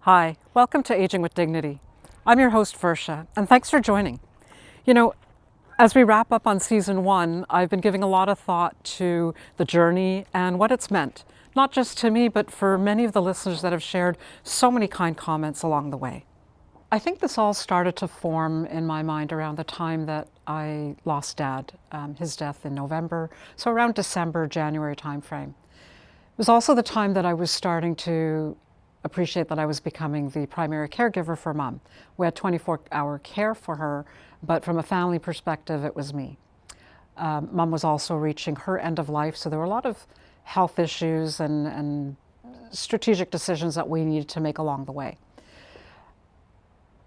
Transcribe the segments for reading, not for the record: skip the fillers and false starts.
Hi, welcome to Aging with Dignity. I'm your host, Varsha, and thanks for joining. You know, as we wrap up on season one, I've been giving a lot of thought to the journey and what it's meant, not just to me, but for many of the listeners that have shared so many kind comments along the way. I think this all started to form in my mind around the time that I lost Dad, his death in November, so around December, January timeframe. It was also the time that I was starting to appreciate that I was becoming the primary caregiver for Mom. We had 24-hour care for her, but from a family perspective, it was me. Mom was also reaching her end of life, so there were a lot of health issues and strategic decisions that we needed to make along the way.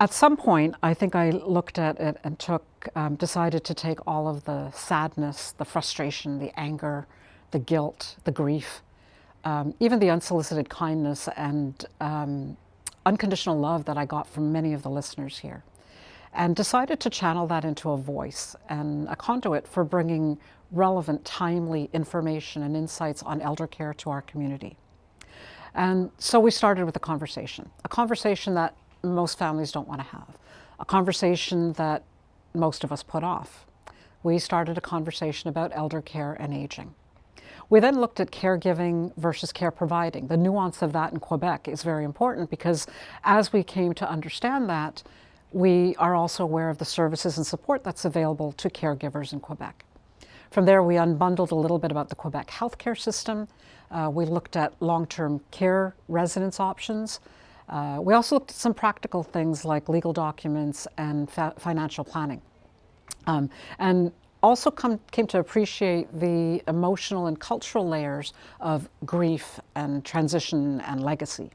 At some point, I think I looked at it and decided to take all of the sadness, the frustration, the anger, the guilt, the grief, even the unsolicited kindness and unconditional love that I got from many of the listeners here, and decided to channel that into a voice and a conduit for bringing relevant, timely information and insights on elder care to our community. And so we started with a conversation that most families don't want to have, a conversation that most of us put off. We started a conversation about elder care and aging. We then looked at caregiving versus care providing. The nuance of that in Quebec is very important because as we came to understand that, we are also aware of the services and support that's available to caregivers in Quebec. From there, we unbundled a little bit about the Quebec healthcare system. We looked at long-term care residence options. We also looked at some practical things like legal documents and financial planning. And also came to appreciate the emotional and cultural layers of grief and transition and legacy.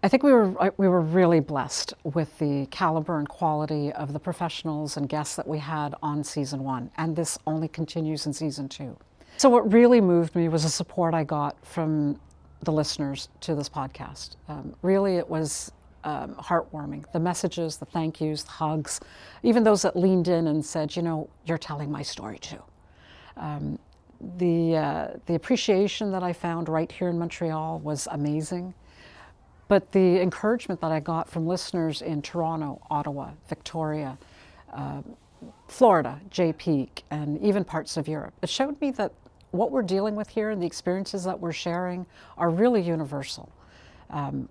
I think we were really blessed with the caliber and quality of the professionals and guests that we had on season one, and this only continues in season two. So what really moved me was the support I got from the listeners to this podcast. Really, it was heartwarming. The messages, the thank yous, the hugs, even those that leaned in and said, you're telling my story too. The appreciation that I found right here in Montreal was amazing. But the encouragement that I got from listeners in Toronto, Ottawa, Victoria, Florida, JP, and even parts of Europe, it showed me that what we're dealing with here and the experiences that we're sharing are really universal.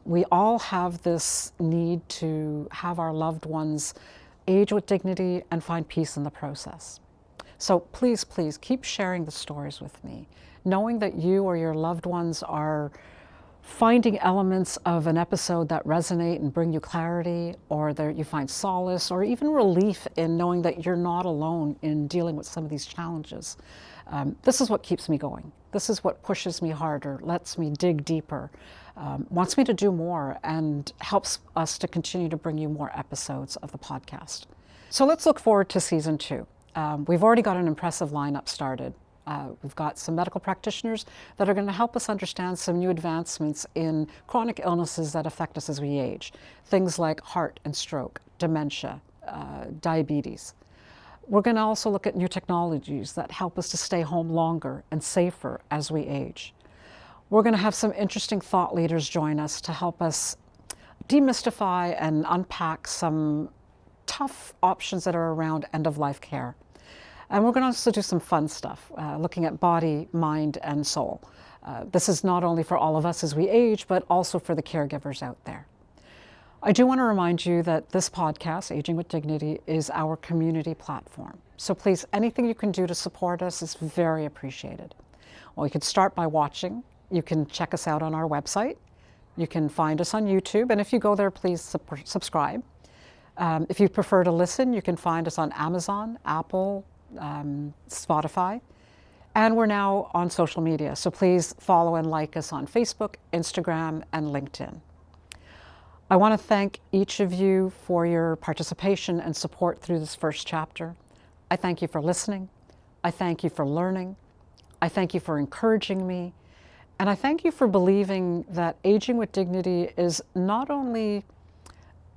We all have this need to have our loved ones age with dignity and find peace in the process. So please, please keep sharing the stories with me, knowing that you or your loved ones are finding elements of an episode that resonate and bring you clarity, or that you find solace or even relief in knowing that you're not alone in dealing with some of these challenges. This is what keeps me going. This is what pushes me harder, lets me dig deeper, wants me to do more, and helps us to continue to bring you more episodes of the podcast. So let's look forward to season two. We've already got an impressive lineup started. We've got some medical practitioners that are going to help us understand some new advancements in chronic illnesses that affect us as we age. Things like heart and stroke, dementia, diabetes. We're going to also look at new technologies that help us to stay home longer and safer as we age. We're going to have some interesting thought leaders join us to help us demystify and unpack some tough options that are around end-of-life care. And we're going to also do some fun stuff, looking at body, mind, and soul. This is not only for all of us as we age, but also for the caregivers out there. I do want to remind you that this podcast, Aging with Dignity, is our community platform. So please, anything you can do to support us is very appreciated. Well, you can start by watching. You can check us out on our website. You can find us on YouTube. And if you go there, please subscribe. If you prefer to listen, you can find us on Amazon, Apple, Spotify. And we're now on social media. So please follow and like us on Facebook, Instagram, and LinkedIn. I want to thank each of you for your participation and support through this first chapter. I thank you for listening. I thank you for learning. I thank you for encouraging me. And I thank you for believing that aging with dignity is not only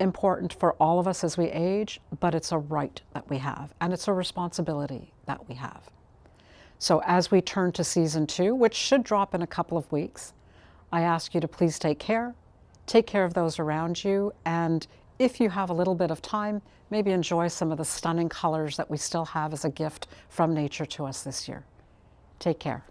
important for all of us as we age, but it's a right that we have, and it's a responsibility that we have. So as we turn to season two, which should drop in a couple of weeks, I ask you to please take care, Take care of those around you, and if you have a little bit of time, maybe enjoy some of the stunning colors that we still have as a gift from nature to us this year. Take care.